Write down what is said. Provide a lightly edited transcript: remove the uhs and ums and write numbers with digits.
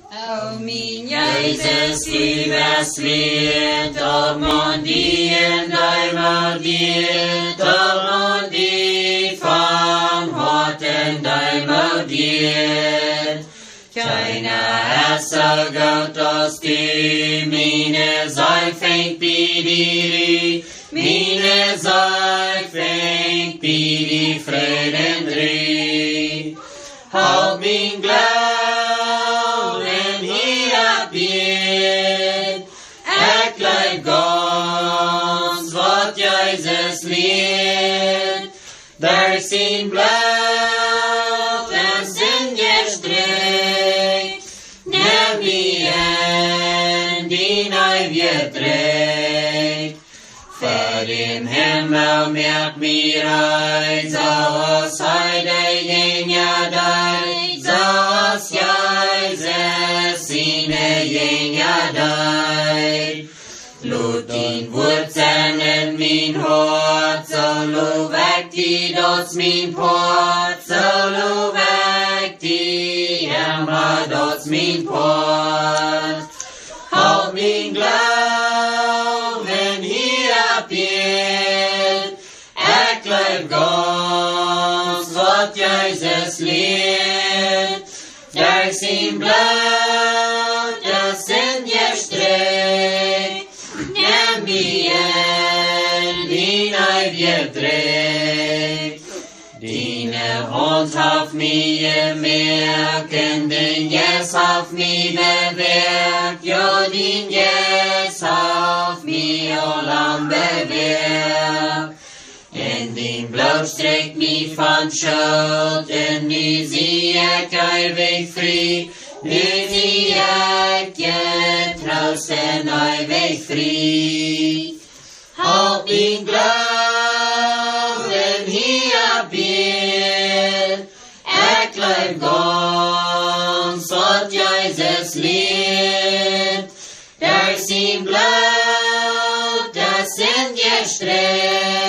O min Jesus lives vid, och mondien daimar diet, och mondi fan haten daimar diet. Keiner Esser gaut aus die mine sei fängt bidiri, mine sei fängt bidi freden dri. Hau min glauben hier bied, gleich ganz wat Jesus leert, der sin blau en sin gestreckt, nebien die neu wir trägt. För im Himmel merkt mir ein, so as heide gänga dig, so as Jesus sine gänga dig. Låt din wurzeln in min hart, så lo weg die dots min port, så lo weg die Emma dots min port. Halt min glauben hier bild, gleich ganz wat Jesus leert, der sin blut, der sin gestreckt, nebien die neu wir trägt. Dine Hand auf mir merken, den Jes auf mir bewirkt, ja, den Jes auf mir allein bewirkt. En din Blut streckt mich von Schuld, en nu zie ik ewig fri, nu zie ik getrost en ewig fri. Halt min glauben hier bild, gleich ganz wat Jesus leert, der sin Blut, das sin gestreckt,